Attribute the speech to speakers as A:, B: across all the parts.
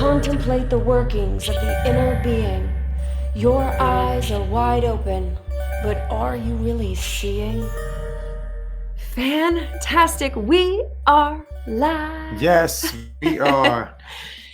A: contemplate the workings of the inner being. Your eyes are wide open, but are you really seeing? Fantastic. We are live.
B: Yes, we are.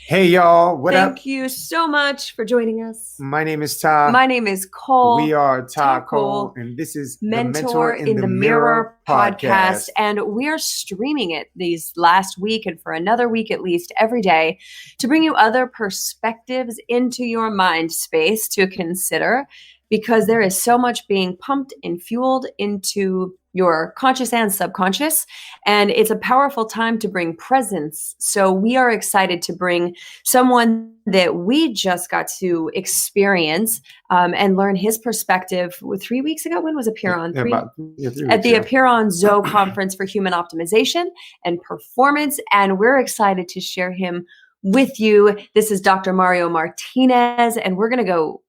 B: Hey, y'all. What up?
A: Thank you so much for joining us.
B: My name is Ta.
A: My name is Cole.
B: We are Ta
A: Cole,
B: Cole, and this is
A: Mentor in the Mirror podcast. And we are streaming it these last week and for another week at least every day to bring you other perspectives into your mind space to consider, because there is so much being pumped and fueled into your conscious and subconscious, and it's a powerful time to bring presence. So we are excited to bring someone that we just got to experience and learn his perspective 3 weeks ago. When was Apeiron? 3 weeks at the Apeiron Zoe Conference for Human Optimization and Performance, and we're excited to share him with you. This is Dr. Mario Martinez, and we're just going to go.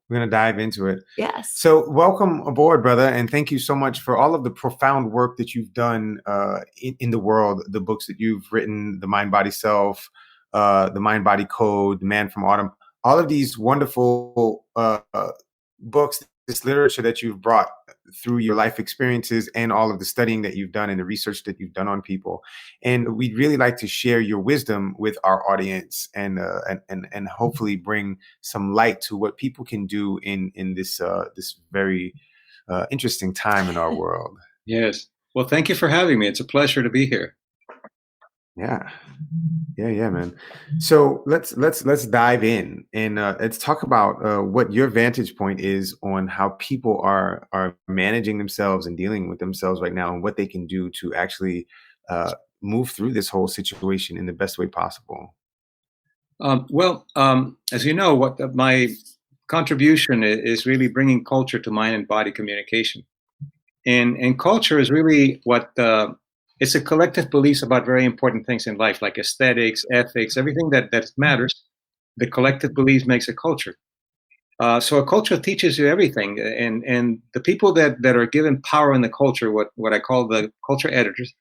B: We're going to dive into it.
A: Yes.
B: So welcome aboard, brother. And thank you so much for all of the profound work that you've done in the world, the books that you've written, The Mind, Body, Self, The Mind, Body Code, The Man from Autumn, all of these wonderful books, this literature that you've brought through your life experiences and all of the studying that you've done and the research that you've done on people. And we'd really like to share your wisdom with our audience and hopefully bring some light to what people can do in this very interesting time in our world.
C: Yes. Well, thank you for having me. It's a pleasure to be here.
B: Yeah, man. So let's dive in and let's talk about what your vantage point is on how people are managing themselves and dealing with themselves right now, and what they can do to actually move through this whole situation in the best way possible.
C: As you know, what my contribution is really bringing culture to mind and body communication, and culture is really what. It's a collective beliefs about very important things in life, like aesthetics, ethics, everything that matters. The collective beliefs makes a culture. So a culture teaches you everything. And the people that are given power in the culture, what I call the culture editors,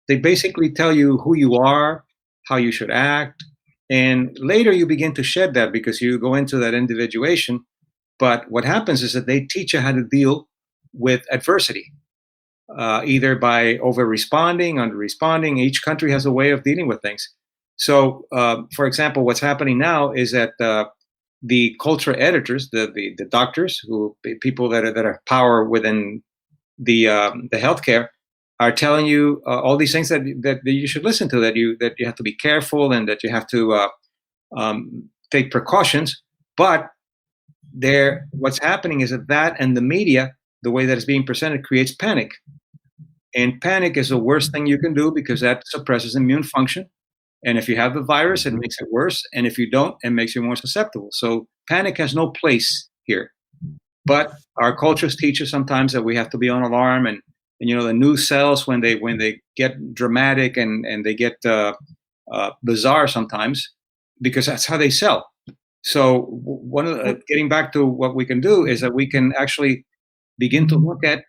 C: they basically tell you who you are, how you should act. And later you begin to shed that because you go into that individuation. But what happens is that they teach you how to deal with adversity. Either by over-responding, under-responding. Each country has a way of dealing with things. So, for example, what's happening now is that the culture editors, the doctors, people that are power within the healthcare, are telling you all these things that you should listen to, that you have to be careful and that you have to take precautions. But what's happening is that and the media, the way that it's being presented, creates panic. And panic is the worst thing you can do because that suppresses immune function. And if you have the virus, it makes it worse. And if you don't, it makes you more susceptible. So panic has no place here. But our cultures teach us sometimes that we have to be on alarm. And the news sells when they get dramatic and they get bizarre sometimes, because that's how they sell. So getting back to what we can do is that we can actually begin to look at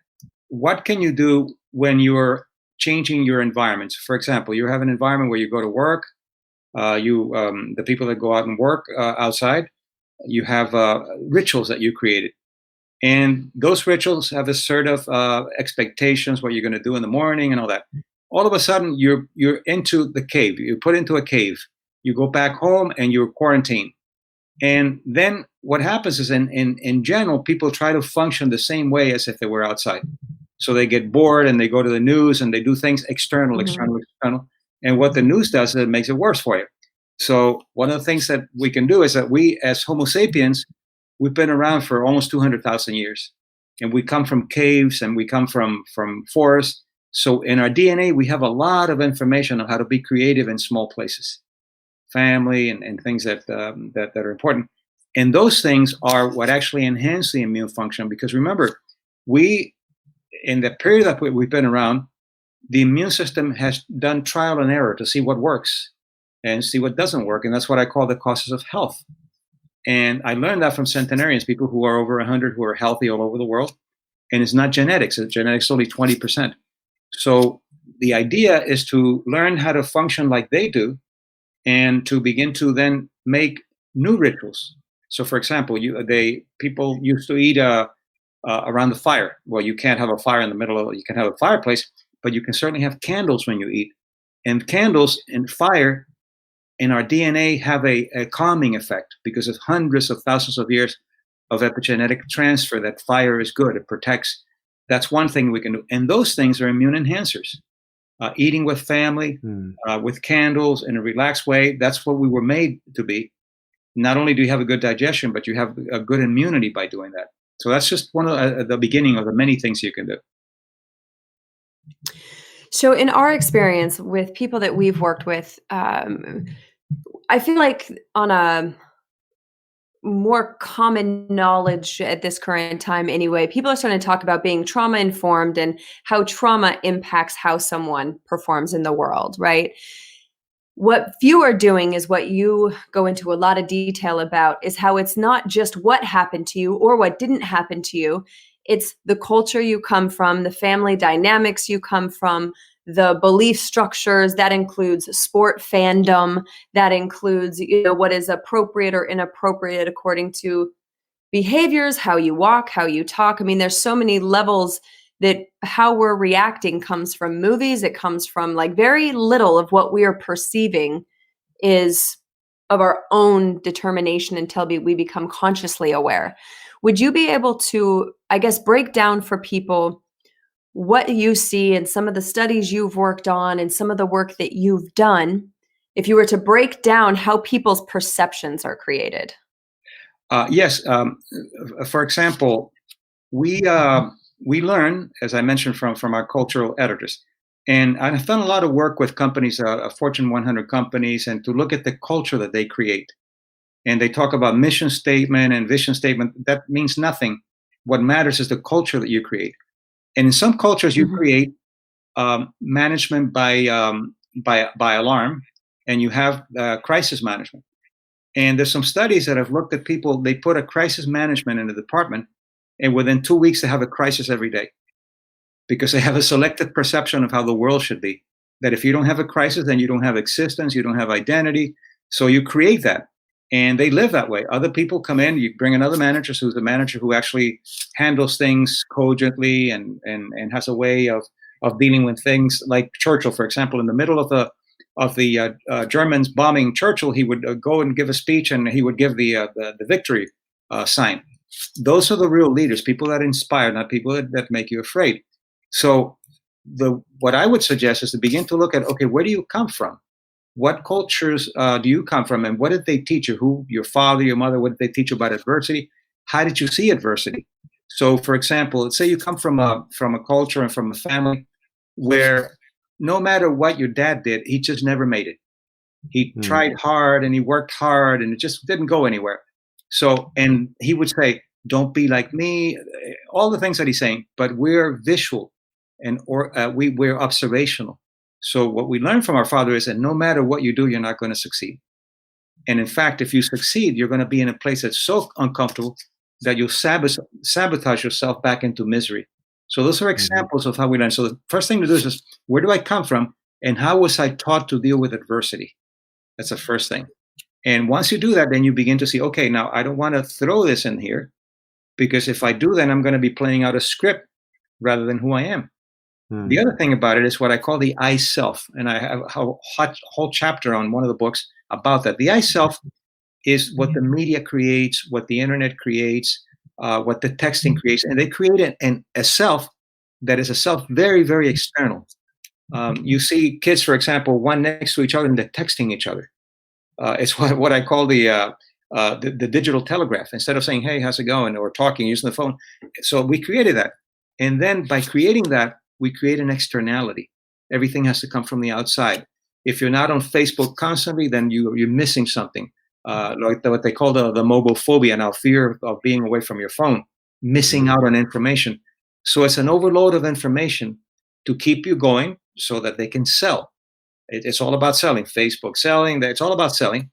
C: what can you do when you're changing your environments. For example, you have an environment where you go to work, the people that go out and work outside, you have rituals that you created. And those rituals have a sort of expectations, what you're going to do in the morning and all that. All of a sudden, you're into the cave. You're put into a cave. You go back home and you're quarantined. And then what happens is in general, people try to function the same way as if they were outside. So they get bored and they go to the news and they do things external. And what the news does is it makes it worse for you. So one of the things that we can do is that we, as Homo sapiens, we've been around for almost 200,000 years. And we come from caves and we come from forests. So in our DNA, we have a lot of information on how to be creative in small places, family and things that are important. And those things are what actually enhance the immune function. Because remember, in the period that we've been around, the immune system has done trial and error to see what works and see what doesn't work. And that's what I call the causes of health. And I learned that from centenarians, people who are over 100, who are healthy all over the world. And it's not genetics. Genetics only 20%. So the idea is to learn how to function like they do and to begin to then make new rituals. So, for example, people used to eat around the fire. Well, you can't have a fire in the middle of. You can have a fireplace, but you can certainly have candles when you eat. And candles and fire in our DNA have a calming effect because of hundreds of thousands of years of epigenetic transfer. That fire is good; it protects. That's one thing we can do, and those things are immune enhancers. Eating with family, with candles in a relaxed way. That's what we were made to be. Not only do you have a good digestion, but you have a good immunity by doing that. So that's just one of the beginning of the many things you can do.
A: So in our experience with people that we've worked with, I feel like on a more common knowledge at this current time anyway, people are starting to talk about being trauma informed and how trauma impacts how someone performs in the world, right? What few are doing is what you go into a lot of detail about, is how it's not just what happened to you or what didn't happen to you. It's the culture you come from, the family dynamics you come from, the belief structures. That includes sport fandom. That includes, what is appropriate or inappropriate according to behaviors, how you walk, how you talk. I mean, there's so many levels that how we're reacting comes from movies. It comes from like very little of what we are perceiving is of our own determination until we become consciously aware. Would you be able to, I guess, break down for people what you see in some of the studies you've worked on and some of the work that you've done, if you were to break down how people's perceptions are created?
C: Yes. For example, we learn, as I mentioned, from our cultural editors. And I've done a lot of work with companies, Fortune 100 companies, and to look at the culture that they create. And they talk about mission statement and vision statement. That means nothing. What matters is the culture that you create. And in some cultures, you create management by alarm, and you have crisis management. And there's some studies that have looked at people. They put a crisis management in the department, and within 2 weeks, they have a crisis every day because they have a selective perception of how the world should be. That if you don't have a crisis, then you don't have existence, you don't have identity. So you create that. And they live that way. Other people come in, you bring another manager who's the manager who actually handles things cogently and has a way of dealing with things. Like Churchill, for example, in the middle of the Germans bombing Churchill, he would go and give a speech, and he would give the victory sign. Those are the real leaders, people that inspire, not people that make you afraid. So what I would suggest is to begin to look at, okay, where do you come from? What cultures do you come from, and what did they teach you? Who, your father, your mother, what did they teach you about adversity? How did you see adversity? So, for example, let's say you come from a culture and from a family where no matter what your dad did, he just never made it. He tried hard and he worked hard, and it just didn't go anywhere. So, and he would say, "Don't be like me." All the things that he's saying, but we're visual, and we're observational. So what we learn from our father is that no matter what you do, you're not going to succeed. And in fact, if you succeed, you're going to be in a place that's so uncomfortable that you'll sabotage yourself back into misery. So those are examples of how we learn. So the first thing to do is just, where do I come from? And how was I taught to deal with adversity? That's the first thing. And once you do that, then you begin to see, okay, now I don't want to throw this in here, because if I do, then I'm going to be playing out a script rather than who I am. The other thing about it is what I call the I self. And I have a whole chapter on one of the books about that. The I self is what the media creates, what the internet creates, what the texting creates. And they create a self that is a self very, very external. You see kids, for example, one next to each other and they're texting each other. It's what I call the digital telegraph. Instead of saying, "Hey, how's it going?" or talking, using the phone. So we created that. And then by creating that, we create an externality. Everything has to come from the outside. If you're not on Facebook constantly, then you're missing something. Like what they call the mobile phobia now, fear of being away from your phone, missing out on information. So it's an overload of information to keep you going so that they can sell. It's all about selling. Facebook selling, it's all about selling.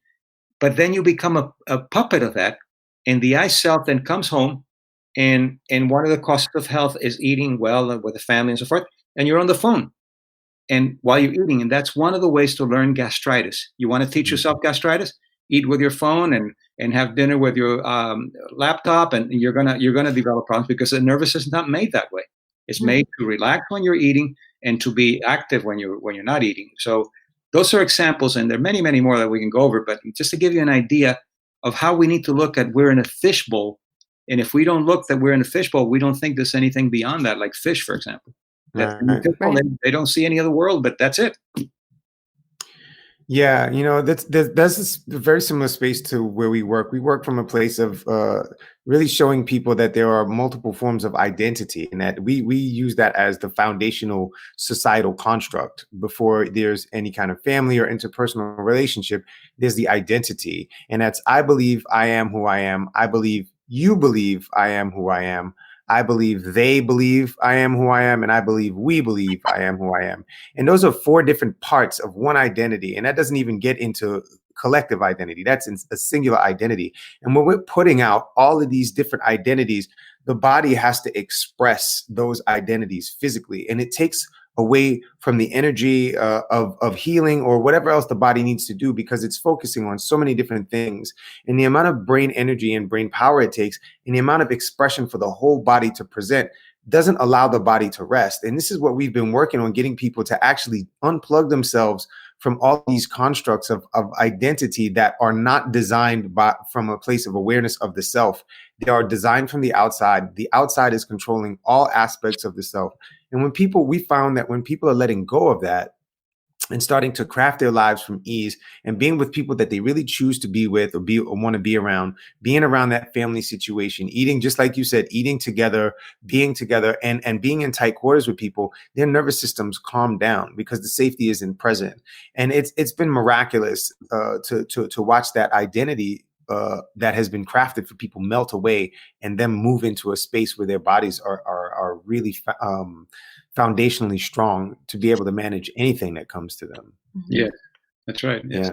C: But then you become a puppet of that. And the I self then comes home. And one of the costs of health is eating well with the family and so forth. And you're on the phone. and while you're eating. And that's one of the ways to learn gastritis. You want to teach yourself gastritis? Eat with your phone and have dinner with your laptop, and you're gonna develop problems because the nervous system is not made that way. It's made to relax when you're eating and to be active when you're not eating. So those are examples, and there are many, many more that we can go over. But just to give you an idea of how we need to look at, we're in a fishbowl, and if we don't look that we're in a fishbowl, we don't think there's anything beyond that, like fish, for example.
B: Right.
C: They don't see any other world, but that's it.
B: Yeah, that's this very similar space to where we work. We work from a place of really showing people that there are multiple forms of identity, and that we use that as the foundational societal construct. Before there's any kind of family or interpersonal relationship, there's the identity, and that's I believe I am who I am. I believe you believe I am who I am. I believe they believe I am who I am, and I believe we believe I am who I am. And those are four different parts of one identity. And that doesn't even get into collective identity. That's a singular identity. And when we're putting out all of these different identities, the body has to express those identities physically. And it takes away from the energy of healing or whatever else the body needs to do, because it's focusing on so many different things, and the amount of brain energy and brain power it takes and the amount of expression for the whole body to present doesn't allow the body to rest. And this is what we've been working on, getting people to actually unplug themselves from all these constructs of identity that are not designed from a place of awareness of the self. They are designed from the outside. The outside is controlling all aspects of the self. And we found that when people are letting go of that and starting to craft their lives from ease and being with people that they really choose to be with or want to be around, being around that family situation, eating, just like you said, eating together, being together, and being in tight quarters with people, their nervous systems calm down because the safety isn't present. And it's been miraculous to watch that identity that has been crafted for people melt away and then move into a space where their bodies are really foundationally strong to be able to manage anything that comes to them.
C: Yeah, that's right. Yes.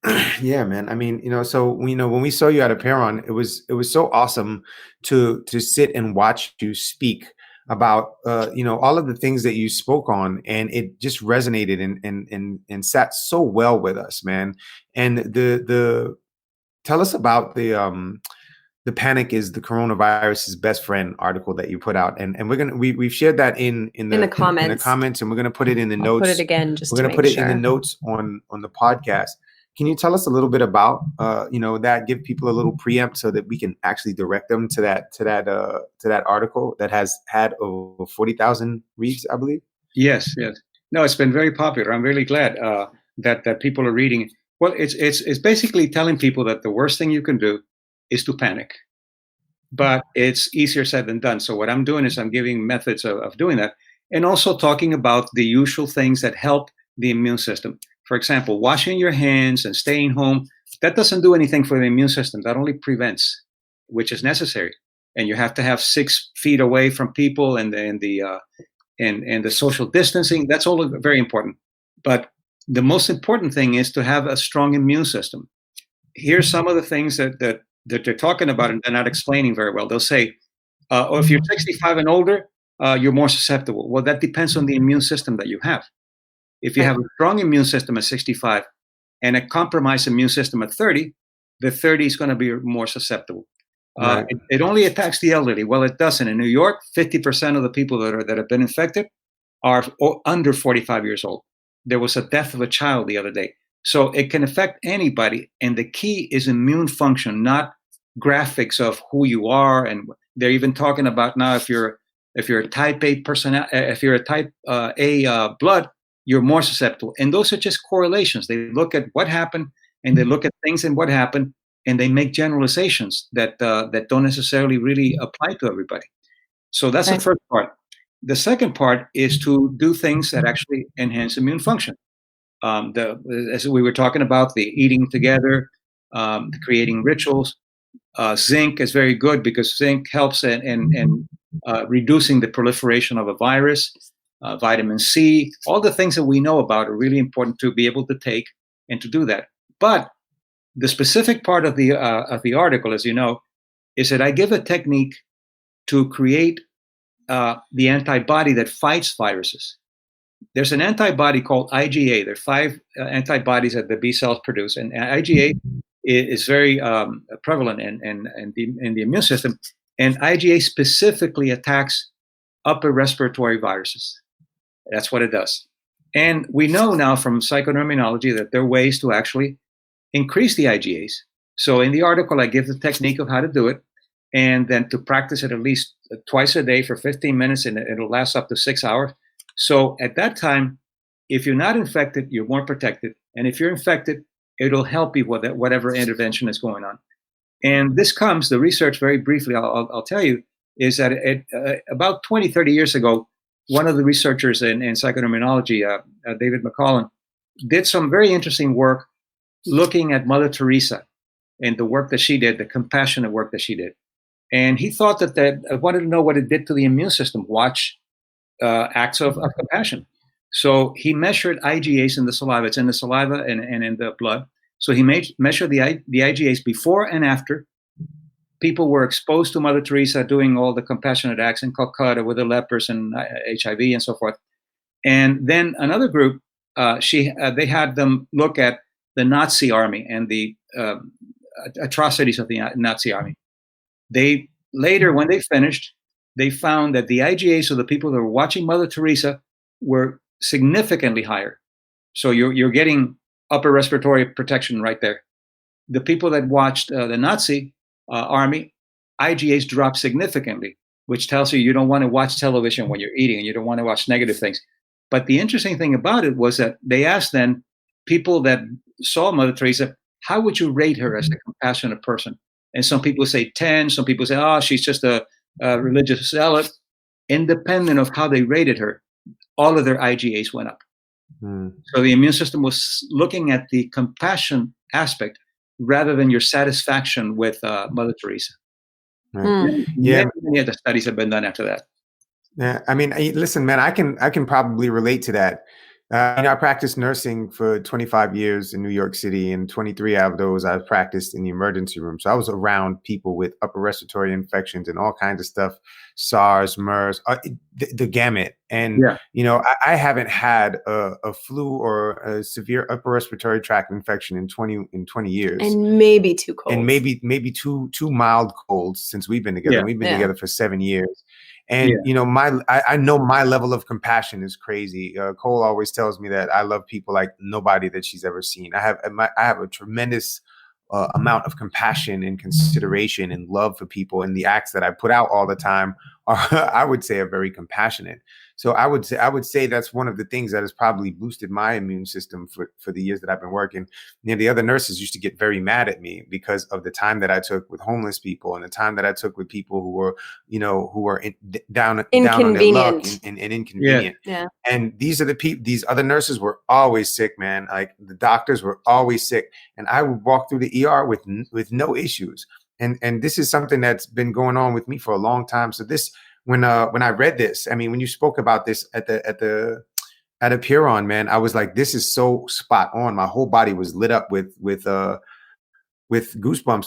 B: Yeah. Yeah, man. I mean, so when we saw you at Apeiron, it was so awesome to sit and watch you speak about all of the things that you spoke on, and it just resonated and sat so well with us, man. And tell us about the panic is the coronavirus's best friend article that you put out, and we've shared that in the comments, and we're gonna put it in the notes.
A: Put it again, just
B: we're gonna put it in the notes on the podcast. Can you tell us a little bit about that? Give people a little preempt so that we can actually direct them to that article that has had over 40,000 reads, I believe.
C: Yes. No, it's been very popular. I'm really glad that people are reading it. Well, it's basically telling people that the worst thing you can do is to panic, but it's easier said than done. So what I'm doing is I'm giving methods of doing that, and also talking about the usual things that help the immune system. For example, washing your hands and staying home, that doesn't do anything for the immune system. That only prevents, which is necessary. And you have to have 6 feet away from people, and the social distancing. That's all very important. But the most important thing is to have a strong immune system. Here's some of the things that they're talking about and they're not explaining very well. They'll say, if you're 65 and older, you're more susceptible. Well, that depends on the immune system that you have. If you have a strong immune system at 65 and a compromised immune system at 30, the 30 is going to be more susceptible. Right. It only attacks the elderly. Well, it doesn't. In New York, 50% of the people that have been infected are under 45 years old. There was a death of a child the other day. So it can affect anybody. And the key is immune function, not graphics of who you are. And they're even talking about now if you're a type A person, if you're a type A blood, you're more susceptible. And those are just correlations. They look at what happened and they look at things and what happened, and they make generalizations that don't necessarily really apply to everybody. So that's the first part. The second part is to do things that actually enhance immune function. As we were talking about, the eating together, creating rituals. Zinc is very good because zinc helps in reducing the proliferation of a virus. Vitamin C, all the things that we know about are really important to be able to take and to do that. But the specific part of the article, as you know, is that I give a technique to create the antibody that fights viruses. there's an antibody called IgA. There are 5 antibodies that the B cells produce, and IgA is very prevalent in the immune system. And IgA specifically attacks upper respiratory viruses. That's what it does. And we know now from psychoneuroimmunology that there are ways to actually increase the IgAs. So in the article, I give the technique of how to do it, and then to practice it at least twice a day for 15 minutes, and it'll last up to 6 hours. So at that time, if you're not infected, you're more protected. And if you're infected, it'll help you with whatever intervention is going on. And this comes, the research very briefly, I'll tell you, is that about 20, 30 years ago, one of the researchers in psychoneuroimmunology, David McCollum, did some very interesting work looking at Mother Teresa and the work that she did, the compassionate work that she did. And he thought that wanted to know what it did to the immune system, watch acts of compassion. So he measured IgAs in the saliva. It's in the saliva and in the blood. So he measured the IgAs before and after people were exposed to Mother Teresa doing all the compassionate acts in Calcutta with the lepers and HIV and so forth. And then another group, they had them look at the Nazi army and the atrocities of the Nazi army. They later, when they finished, they found that the IgAs of the people that were watching Mother Teresa were significantly higher. So you're getting upper respiratory protection right there. The people that watched the Nazi army, IgAs dropped significantly, which tells you don't want to watch television when you're eating and you don't want to watch negative things. But the interesting thing about it was that they asked then people that saw Mother Teresa, how would you rate her as a compassionate person? And some people say 10, some people say, oh, she's just a religious zealot. Independent of how they rated her, all of their IgAs went up. So the immune system was looking at the compassion aspect rather than your satisfaction with Mother Teresa. Yeah, many other studies have been done after that.
B: Yeah, I mean, listen, man, I can probably relate to that. I practiced nursing for 25 years in New York City, and 23 out of those I practiced in the emergency room. So I was around people with upper respiratory infections and all kinds of stuff, SARS, MERS, the gamut. And, I haven't had a flu or a severe upper respiratory tract infection in 20 years.
A: And maybe 2 colds.
B: And maybe two mild colds since we've been together. Yeah. We've been together for 7 years. And, I know my level of compassion is crazy. Cole always tells me that I love people like nobody that she's ever seen. I have a tremendous amount of compassion and consideration and love for people. And the acts that I put out all the time are, I would say, are very compassionate. So I would say that's one of the things that has probably boosted my immune system for the years that I've been working. The other nurses used to get very mad at me because of the time that I took with homeless people and the time that I took with people who were, down on their luck and inconvenient.
A: Yeah.
B: And these other nurses were always sick, man. Like the doctors were always sick, and I would walk through the ER with no issues. And this is something that's been going on with me for a long time. So this. When I read this, I mean, when you spoke about this at Apeiron, man, I was like, this is so spot on. My whole body was lit up with goosebumps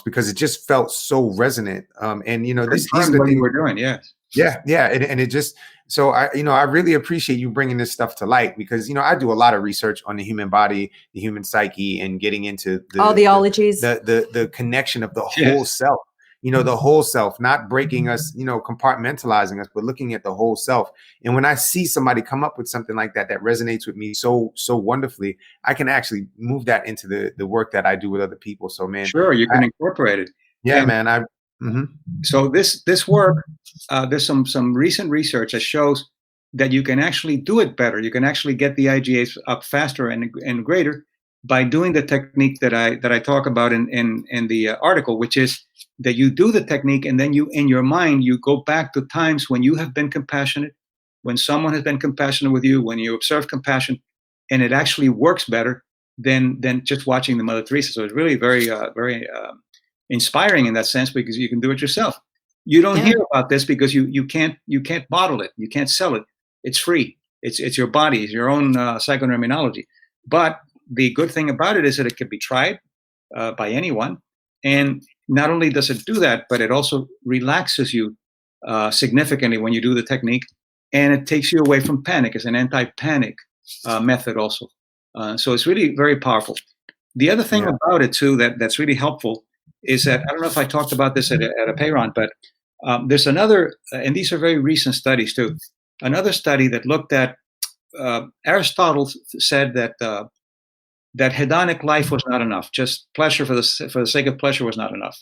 B: because it just felt so resonant. These are the things
C: you were doing. Yes.
B: Yeah. And it just, so I really appreciate you bringing this stuff to light because, I do a lot of research on the human body, the human psyche, and getting into
A: all the ologies,
B: the connection of the whole self. The whole self, not breaking us, compartmentalizing us, but looking at the whole self. And when I see somebody come up with something like that resonates with me so wonderfully, I can actually move that into the work that I do with other people. So, man,
C: sure, you can incorporate it.
B: Yeah, man.
C: So this work, there's some recent research that shows that you can actually do it better. You can actually get the IgAs up faster and greater by doing the technique that I talk about in the article, which is that you do the technique and then you, in your mind, you go back to times when you have been compassionate, when someone has been compassionate with you, when you observe compassion, and it actually works better than just watching the Mother Teresa. So it's really very inspiring in that sense because you can do it yourself. You don't hear about this because you can't bottle it, you can't sell it. It's free. It's your body, it's your own psychoneuroimmunology. But the good thing about it is that it can be tried by anyone. And not only does it do that, but it also relaxes you significantly when you do the technique, and it takes you away from panic. It's an anti-panic method also. So it's really very powerful. The other thing about it too that's really helpful is that, I don't know if I talked about this at a Payron, but there's another, and these are very recent studies too. Another study that looked at Aristotle said that that hedonic life was not enough. Just pleasure for the sake of pleasure was not enough.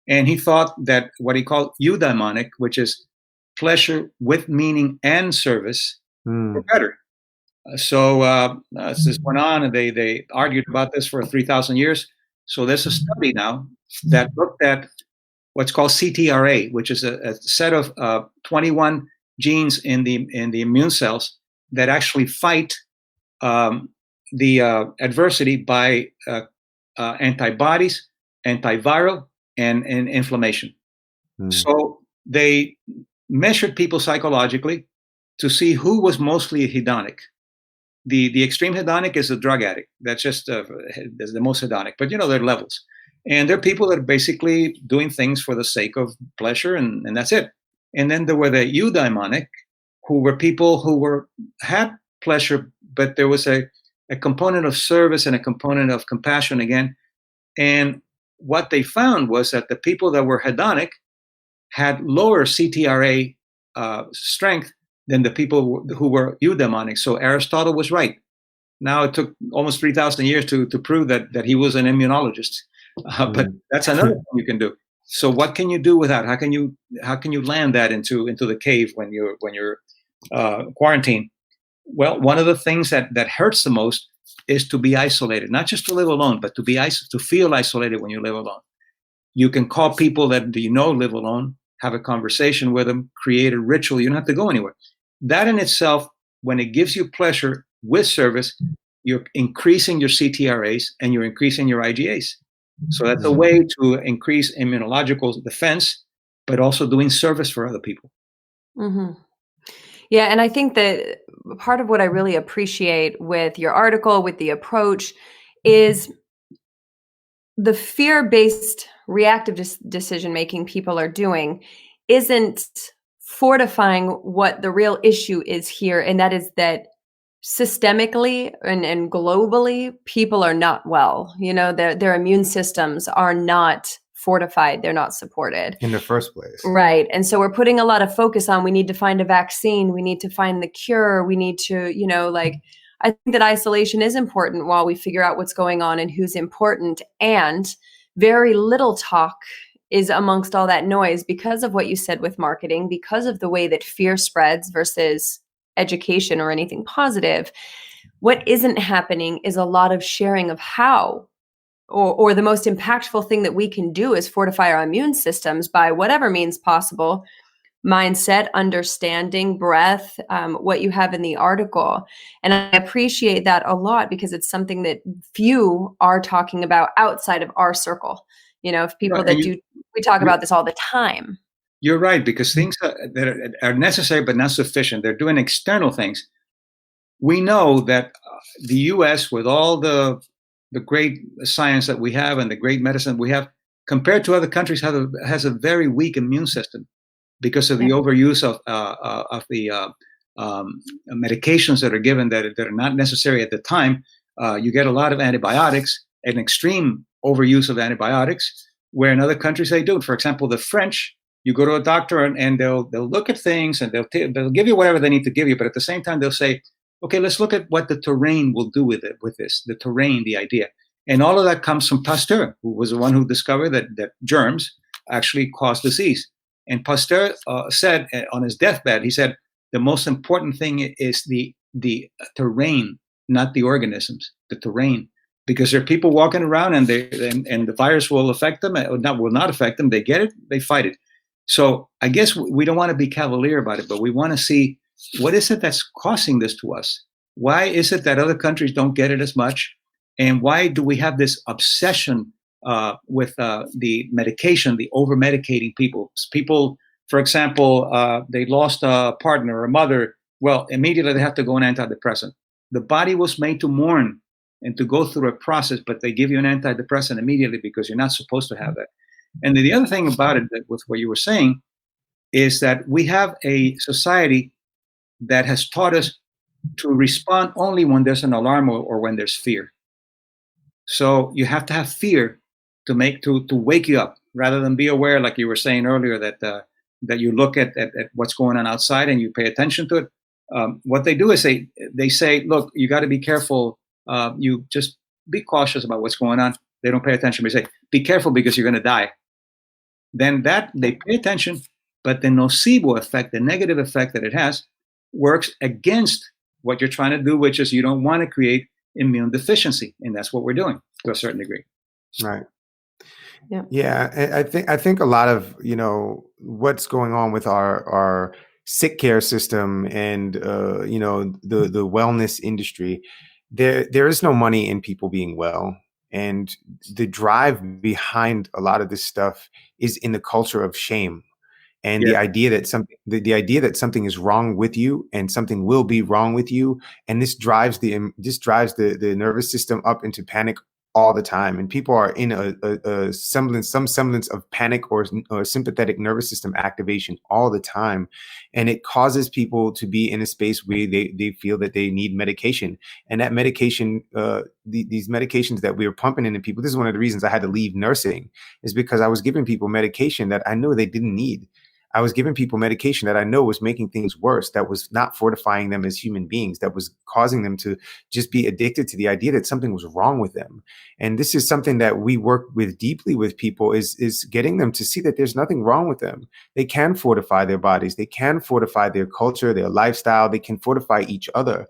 C: And he thought that what he called eudaimonic, which is pleasure with meaning and service, were better. So this went on, and they argued about this for 3,000 years. So there's a study now that looked at what's called CTRA, which is a set of 21 genes in the immune cells that actually fight the adversity by antibodies, antiviral, and inflammation. So they measured people psychologically to see who was mostly hedonic. The extreme hedonic is a drug addict. That's just the most hedonic. But there are levels. And there are people that are basically doing things for the sake of pleasure, and that's it. And then there were the eudaimonic, who were people who had pleasure, but there was a component of service and a component of compassion again. And what they found was that the people that were hedonic had lower CTRA strength than the people who were eudaimonic. So Aristotle was right. Now it took almost 3,000 years to prove that he was an immunologist. But that's another thing you can do. So what can you do with that? How can you land that into the cave when you're quarantined? Well, one of the things that hurts the most is to be isolated, not just to live alone, but to feel isolated when you live alone. You can call people that live alone, have a conversation with them, create a ritual. You don't have to go anywhere. That in itself, when it gives you pleasure with service, you're increasing your CTRAs and you're increasing your IgAs. So that's a way to increase immunological defense, but also doing service for other people.
A: Mm-hmm. Yeah, and I think that part of what I really appreciate with your article, with the approach, is the fear-based reactive decision-making people are doing isn't fortifying what the real issue is here, and that is that systemically and globally, people are not well. Their immune systems are not fortified. They're not supported
B: in the first place.
A: Right. And so we're putting a lot of focus on, we need to find a vaccine. We need to find the cure. We need to, I think that isolation is important while we figure out what's going on and who's important. And very little talk is amongst all that noise because of what you said with marketing, because of the way that fear spreads versus education or anything positive. What isn't happening is a lot of sharing of how, or the most impactful thing that we can do is fortify our immune systems by whatever means possible. Mindset, understanding, breath, what you have in the article. And I appreciate that a lot because it's something that few are talking about outside of our circle. If people we talk about this all the time.
C: You're right, because things that are necessary but not sufficient. They're doing external things. We know that the U.S., with all the great science that we have and the great medicine we have, compared to other countries, has a very weak immune system because of the overuse of the medications that are given that are not necessary at the time. You get a lot of antibiotics, an extreme overuse of antibiotics, where in other countries they do. For example, the French, you go to a doctor and they'll look at things and they'll give you whatever they need to give you, but at the same time they'll say, okay, let's look at what the terrain will do with this, the terrain, the idea. And all of that comes from Pasteur, who was the one who discovered that germs actually cause disease. And Pasteur said on his deathbed, he said, the most important thing is the terrain, not the organisms, the terrain. Because there are people walking around and the virus will affect them, will not affect them. They get it, they fight it. So I guess we don't want to be cavalier about it, but we want to see, what is it that's causing this to us? Why is it that other countries don't get it as much? And why do we have this obsession with the medication, the over-medicating people? People, for example, they lost a partner or a mother. Well, immediately they have to go on antidepressant. The body was made to mourn and to go through a process, but they give you an antidepressant immediately because you're not supposed to have that. And the other thing about it, with what you were saying, is that we have a society that has taught us to respond only when there's an alarm or when there's fear. So you have to have fear to wake you up, rather than be aware, like you were saying earlier, that you look at what's going on outside and you pay attention to it. What they do is they say, look, you got to be careful. You just be cautious about what's going on. They don't pay attention. They say, be careful because you're going to die. Then they pay attention, but the nocebo effect, the negative effect that it has, works against what you're trying to do, which is you don't want to create immune deficiency, and that's what we're doing to a certain degree.
B: Right.
A: Yeah.
B: Yeah, I think a lot of what's going on with our sick care system and the wellness industry, there is no money in people being well, and the drive behind a lot of this stuff is in the culture of shame. And
C: Yeah.
B: the idea that something is wrong with you and something will be wrong with you, and this drives the nervous system up into panic all the time, and people are in some semblance of panic or sympathetic nervous system activation all the time, and it causes people to be in a space where they feel that they need medication, and that medication, these medications that we were pumping into people. This is one of the reasons I had to leave nursing, is because I was giving people medication that I knew they didn't need. I was giving people medication that I know was making things worse, that was not fortifying them as human beings, that was causing them to just be addicted to the idea that something was wrong with them. And this is something that we work with deeply with people, is getting them to see that there's nothing wrong with them. They can fortify their bodies. They can fortify their culture, their lifestyle. They can fortify each other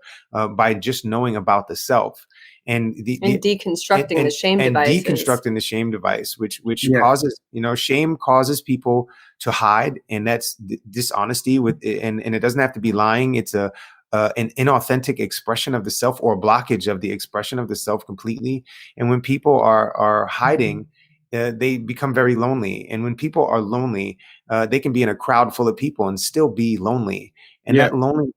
B: by just knowing about the self. And
A: deconstructing the shame devices.
B: Deconstructing the shame device, which
C: Yeah.
B: causes, shame causes people to hide, and that's dishonesty and it doesn't have to be lying. It's an inauthentic expression of the self, or a blockage of the expression of the self completely. And when people are hiding, they become very lonely. And when people are lonely, they can be in a crowd full of people and still be lonely. And
C: Yeah.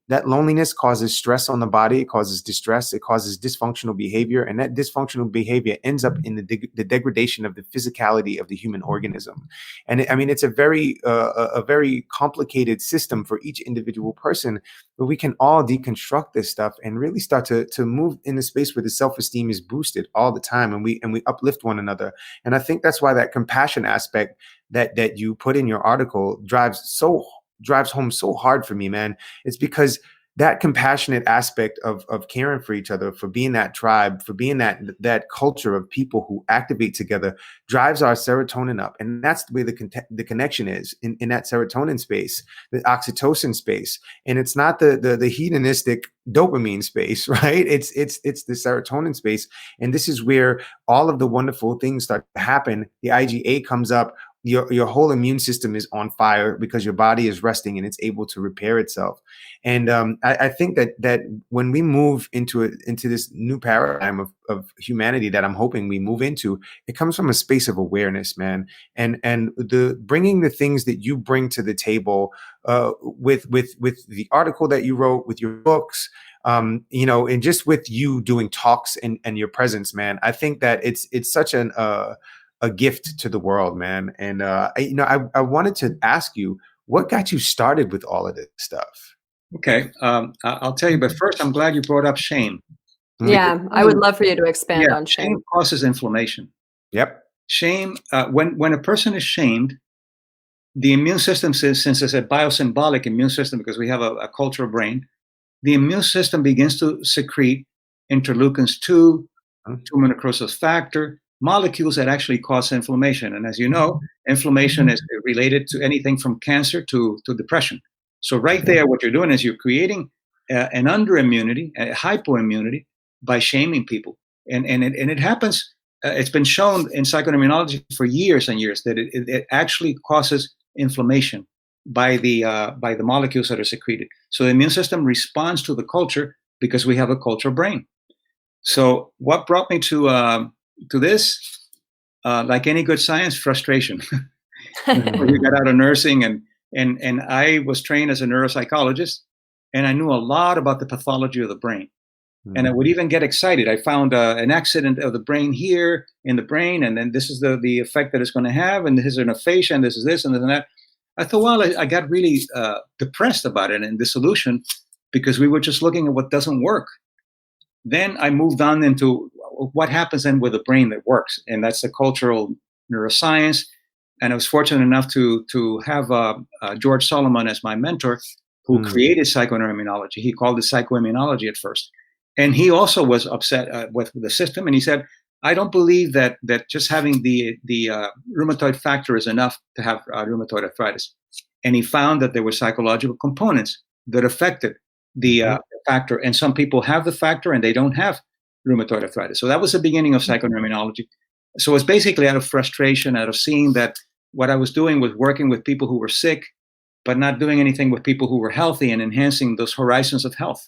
B: that loneliness causes stress on the body. It causes distress. It causes dysfunctional behavior. And that dysfunctional behavior ends up in the degradation of the physicality of the human organism. And it's a very complicated system for each individual person, but we can all deconstruct this stuff and really start to move in a space where the self-esteem is boosted all the time, and we uplift one another. And I think that's why that compassion aspect that you put in your article drives home so hard for me, man. It's because that compassionate aspect of caring for each other, for being that tribe, for being that culture of people who activate together, drives our serotonin up. And that's the way the connection is in that serotonin space, the oxytocin space. And it's not the hedonistic dopamine space, right? It's the serotonin space. And this is where all of the wonderful things start to happen. The IgA comes up. Your whole immune system is on fire because your body is resting and it's able to repair itself. And I think that when we move into this new paradigm of humanity that I'm hoping we move into, it comes from a space of awareness, man. And the bringing the things that you bring to the table with the article that you wrote, with your books, and just with you doing talks and your presence, man. I think that it's such a gift to the world, man. And I wanted to ask you, what got you started with all of this stuff?
C: Okay, I'll tell you, but first, I'm glad you brought up shame.
A: Yeah, I would love for you to expand on shame.
C: Shame causes inflammation.
B: Yep.
C: Shame, when a person is shamed, the immune system, since it's a biosymbolic immune system, because we have a cultural brain, the immune system begins to secrete interleukins 2, tumor necrosis factor, molecules that actually cause inflammation. And as you know, inflammation is related to anything from cancer to depression. So right there, what you're doing is you're creating an underimmunity, a hypoimmunity, by shaming people. And it happens, it's been shown in psychoimmunology for years and years that it actually causes inflammation by the molecules that are secreted. So the immune system responds to the culture because we have a cultural brain. So what brought me to this, like any good science, frustration. We got out of nursing, and I was trained as a neuropsychologist, and I knew a lot about the pathology of the brain. And I would even get excited. I found an accident of the brain here in the brain, and then this is the effect that it's going to have, and this is an aphasia, and this is this, and this and that. I thought, well, I got really depressed about it and disillusioned, because we were just looking at what doesn't work. Then I moved on into what happens then with a brain that works, and that's the cultural neuroscience. And I was fortunate enough to have George Solomon as my mentor, who created psychoneuroimmunology. He called it psychoimmunology at first. And he also was upset with the system. And he said, I don't believe that just having the rheumatoid factor is enough to have rheumatoid arthritis. And he found that there were psychological components that affected the factor. And some people have the factor and they don't have rheumatoid arthritis. So that was the beginning of psychoneuroimmunology. So it's basically out of frustration, out of seeing that what I was doing was working with people who were sick, but not doing anything with people who were healthy and enhancing those horizons of health.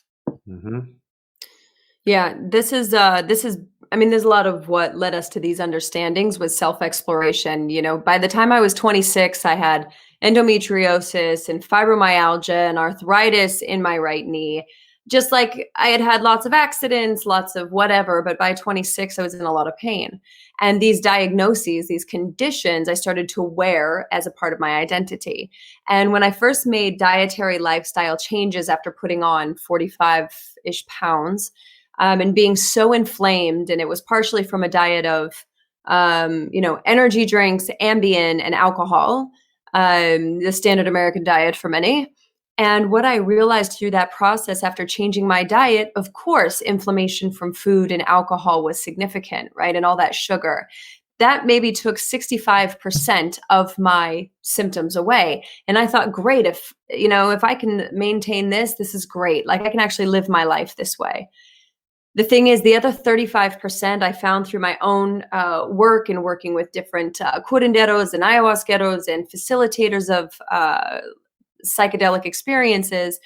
A: Yeah, this is, I mean, there's a lot of what led us to these understandings was self-exploration. You know, by the time I was 26, I had endometriosis and fibromyalgia and arthritis in my right knee. Just like I had had lots of accidents, lots of whatever, but by 26, I was in a lot of pain. And these diagnoses, these conditions, I started to wear as a part of my identity. And when I first made dietary lifestyle changes after putting on 45-ish pounds and being so inflamed, and it was partially from a diet of, energy drinks, Ambien, and alcohol, the standard American diet for many. And what I realized through that process after changing my diet, of course, inflammation from food and alcohol was significant, right? And all that sugar. That maybe took 65% of my symptoms away. And I thought, great, if I can maintain this, this is great. Like I can actually live my life this way. The thing is, the other 35% I found through my own work and working with different curanderos and ayahuasqueros and facilitators of psychedelic experiences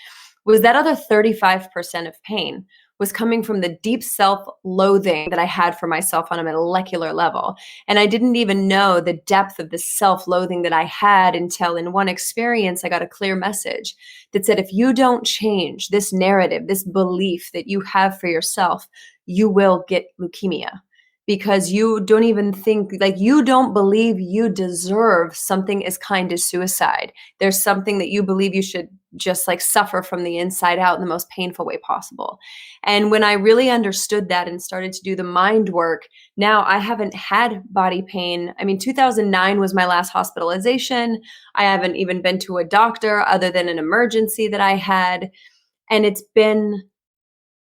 A: was that other 35% of pain was coming from the deep self-loathing that I had for myself on a molecular level. And I didn't even know the depth of the self-loathing that I had until in one experience, I got a clear message that said, if you don't change this narrative, this belief that you have for yourself, you will get leukemia. Because you don't even think, like you don't believe you deserve something as kind as suicide. There's something that you believe you should just like suffer from the inside out in the most painful way possible. And when I really understood that and started to do the mind work, now I haven't had body pain. I mean, 2009 was my last hospitalization. I haven't even been to a doctor other than an emergency that I had. And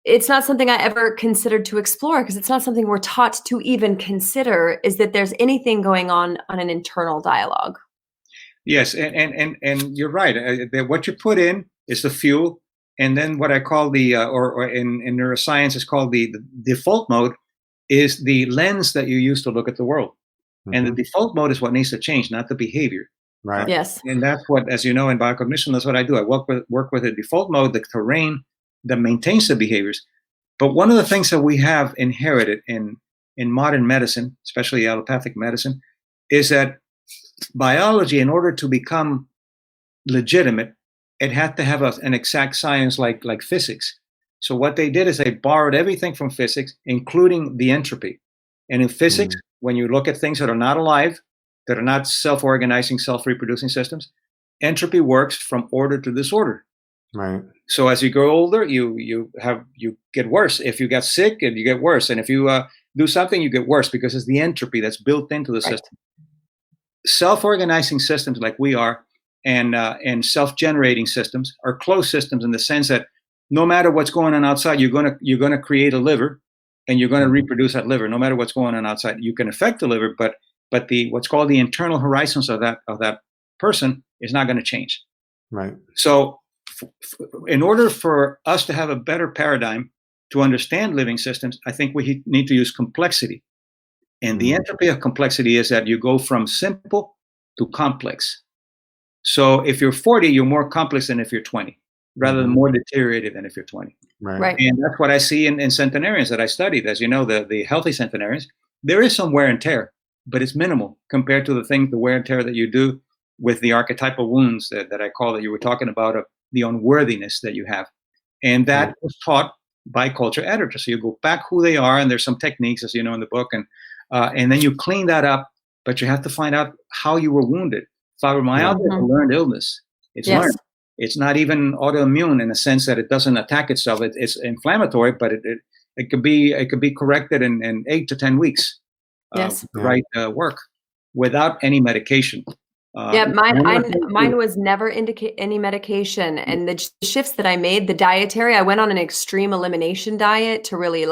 A: it's not something I ever considered to explore because it's not something we're taught to even consider, is that there's anything going on an internal dialogue.
C: Yes, and you're right. What you put in is the fuel, and then what I call the, or in neuroscience is called the default mode, is the lens that you use to look at the world. And the default mode is what needs to change, not the behavior.
B: Right.
A: Yes.
C: And that's what, as you know, in biocognition, that's what I do. I work with a default mode, the terrain that maintains the behaviors. But one of the things that we have inherited in modern medicine, especially allopathic medicine, is that biology, in order to become legitimate, it had to have an exact science like physics. So what they did is they borrowed everything from physics, including the entropy. And in physics, when you look at things that are not alive, that are not self-organizing, self-reproducing systems, entropy works from order to disorder.
B: Right.
C: So as you grow older, you get worse. If you get sick, and you get worse, and if you do something, you get worse because it's the entropy that's built into the system. Self-organizing systems like we are, and self-generating systems are closed systems in the sense that no matter what's going on outside, you're gonna create a liver, and you're gonna reproduce that liver. No matter what's going on outside, you can affect the liver, but the what's called the internal horizons of that person is not going to change.
B: Right.
C: So in order for us to have a better paradigm to understand living systems, I think we need to use complexity. And the entropy of complexity is that you go from simple to complex. So if you're 40, you're more complex than if you're 20, rather than more deteriorated than if you're 20.
B: Right.
C: And that's what I see in centenarians that I studied. As you know, the healthy centenarians, there is some wear and tear, but it's minimal compared to the wear and tear that you do with the archetypal wounds that I call that you were talking about, of the unworthiness that you have. And that was taught by culture editors. So you go back who they are, and there's some techniques, as you know, in the book, and then you clean that up, but you have to find out how you were wounded. Fibromyalgia is a learned illness. It's learned. It's not even autoimmune in the sense that it doesn't attack itself. It's inflammatory, but it could be corrected in 8 to 10 weeks.
A: Yes.
C: With the right work without any medication.
A: Yeah, mine was never any medication. And the shifts that I made, the dietary, I went on an extreme elimination diet to really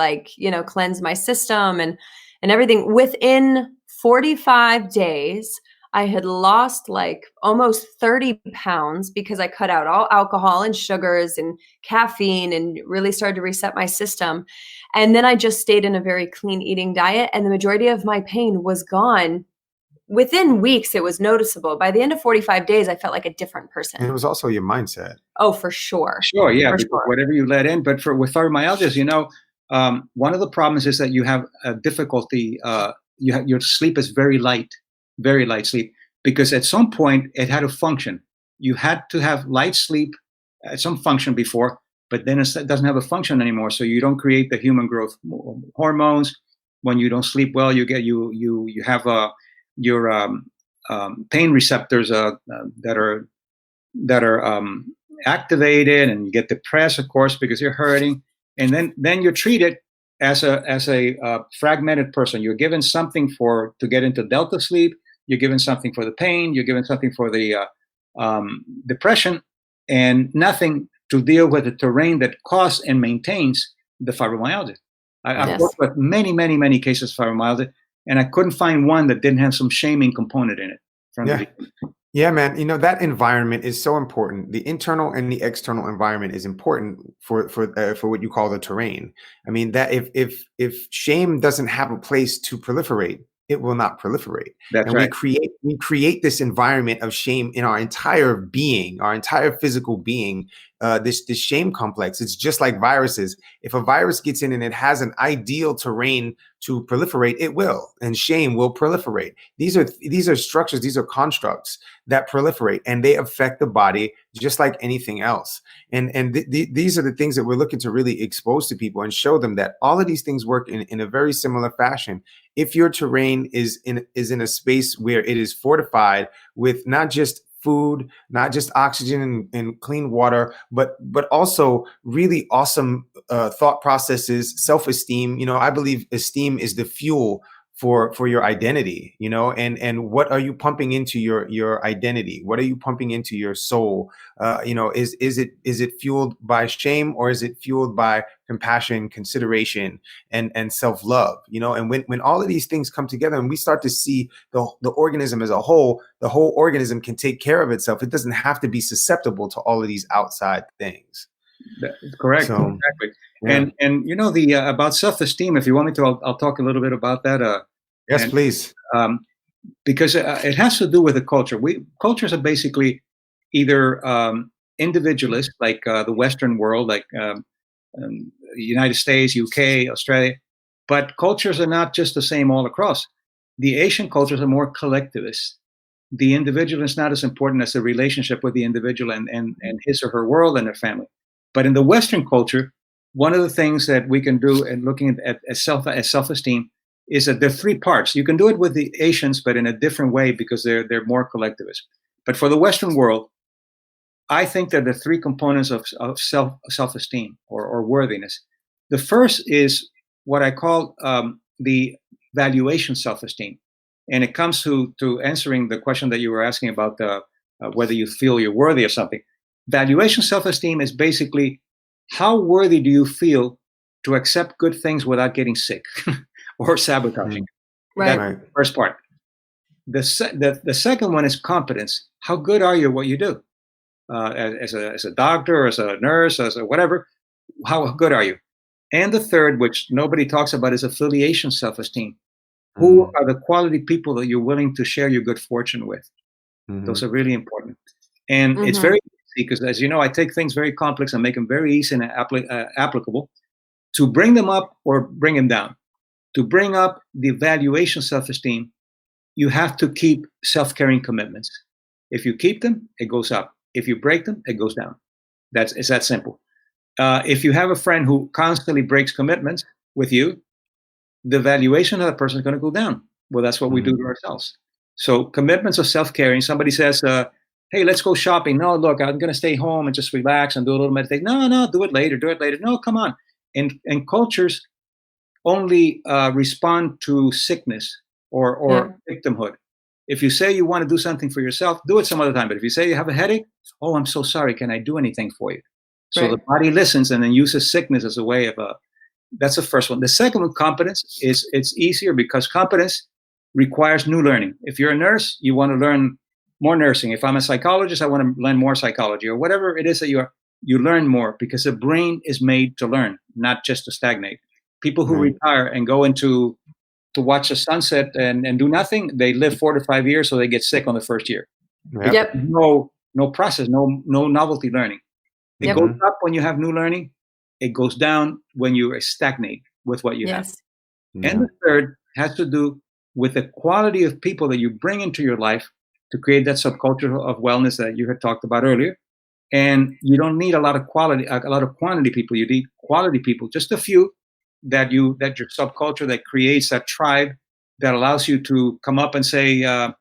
A: cleanse my system and everything. Within 45 days, I had lost like almost 30 pounds because I cut out all alcohol and sugars and caffeine and really started to reset my system. And then I just stayed in a very clean eating diet, and the majority of my pain was gone. Within weeks, it was noticeable. By the end of 45 days, I felt like a different person.
B: And it was also your mindset.
A: Oh, for sure.
C: Sure, yeah.
A: For sure.
C: Whatever you let in. But with fibromyalgia, one of the problems is that you have a difficulty. Your sleep is very light sleep, because at some point it had to function. You had to have light sleep at some function before, but then it doesn't have a function anymore. So you don't create the human growth hormones. When you don't sleep well, you have your pain receptors that are activated, and you get depressed, of course, because you're hurting. And then you're treated as a fragmented person. You're given something to get into delta sleep. You're given something for the pain. You're given something for the depression, and nothing to deal with the terrain that causes and maintains the fibromyalgia. I've worked with many, many, many cases of fibromyalgia, and I couldn't find one that didn't have some shaming component in it.
B: Yeah, man. That environment is so important. The internal and the external environment is important for what you call the terrain. I mean, that if shame doesn't have a place to proliferate, it will not proliferate.
C: That's right.
B: We create this environment of shame in our entire being, our entire physical being. This shame complex. It's just like viruses. If a virus gets in and it has an ideal terrain to proliferate, it will, and shame will proliferate. These are structures, these are constructs that proliferate, and they affect the body just like anything else. And these are the things that we're looking to really expose to people and show them that all of these things work in a very similar fashion. If your terrain is in a space where it is fortified with not just food, not just oxygen and clean water, but also really awesome thought processes, self-esteem. I believe esteem is the fuel for your identity, and what are you pumping into your identity? What are you pumping into your soul? Is it fueled by shame, or is it fueled by compassion, consideration, and self-love? And when all of these things come together and we start to see the organism as a whole, the whole organism can take care of itself. It doesn't have to be susceptible to all of these outside things.
C: That's correct.
B: So,
C: exactly.
B: Yeah.
C: And the about self-esteem, if you want me to, I'll talk a little bit about that.
B: Yes, please.
C: Because it has to do with the culture. Cultures are basically either individualist, like the Western world, like United States, UK, Australia. But cultures are not just the same all across. The Asian cultures are more collectivist. The individual is not as important as the relationship with the individual and his or her world and their family. But in the Western culture, one of the things that we can do in looking at self-esteem is that there are three parts. You can do it with the Asians, but in a different way because they're more collectivist. But for the Western world, I think that the three components of self-esteem or worthiness. The first is what I call the valuation self-esteem. And it comes to answering the question that you were asking about whether you feel you're worthy of something. Valuation self-esteem is basically how worthy do you feel to accept good things without getting sick or sabotaging.
A: Right.
C: That's the first part. The second one is competence. How good are you at what you do? As a doctor, as a nurse, as a whatever, how good are you? And the third, which nobody talks about, is affiliation self-esteem. Who are the quality people that you're willing to share your good fortune with? Those are really important. And it's very easy because, as you know, I take things very complex and make them very easy and applicable. To bring them up or bring them down. To bring up the valuation self-esteem, you have to keep self-caring commitments. If you keep them, it goes up. If you break them, it goes down. It's that simple. If you have a friend who constantly breaks commitments with you, the valuation of that person is going to go down. Well, that's what we do to ourselves. So commitments of self-caring. Somebody says, Hey, let's go shopping. No, look, I'm going to stay home and just relax and do a little meditation. No, do it later. Do it later. No, come on. And cultures only respond to sickness or victimhood. If you say you want to do something for yourself, do it some other time. But if you say you have a headache, oh, I'm so sorry. Can I do anything for you? So the body listens and then uses sickness as a way of that's the first one. The second one, competence, it's easier because competence requires new learning. If you're a nurse, you want to learn more nursing. If I'm a psychologist, I want to learn more psychology, or whatever it is that you learn more, because the brain is made to learn, not just to stagnate. People who retire and go into to watch the sunset and do nothing, they live 4 to 5 years, so they get sick on the first year.
A: Yep.
C: No process, no novelty learning. It goes up when you have new learning. It goes down when you stagnate with what you have. And the third has to do with the quality of people that you bring into your life to create that subculture of wellness that you had talked about earlier. And you don't need a lot of quantity people. You need quality people, just a few that your subculture that creates that tribe that allows you to come up and say, I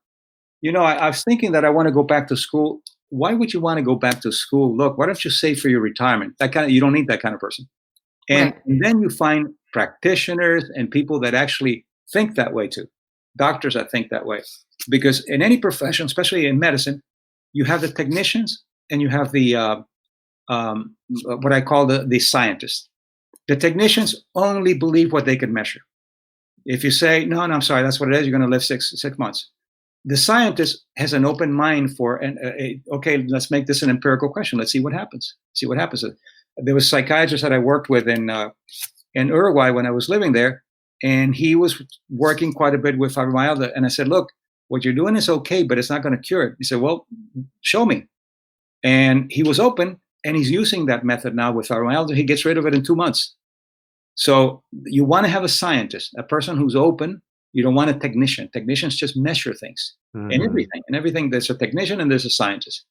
C: was thinking that I want to go back to school. Why would you want to go back to school? Look, why don't you save for your retirement? You don't need that kind of person. And then you find practitioners and people that actually think that way too. Doctors that think that way. Because in any profession, especially in medicine, you have the technicians and you have the what I call the scientists. The technicians only believe what they can measure. If you say, no, I'm sorry, that's what it is, you're going to live six months. The scientist has an open mind for, okay, let's make this an empirical question. Let's see what happens. There was a psychiatrist that I worked with in Uruguay when I was living there, and he was working quite a bit with fibromyalgia. And I said, look, what you're doing is okay, but it's not going to cure it. He said, well, show me. And he was open, and he's using that method now with fibromyalgia. He gets rid of it in 2 months. So you want to have a scientist, a person who's open. You don't want a technician. Technicians just measure things and everything. There's a technician and there's a scientist.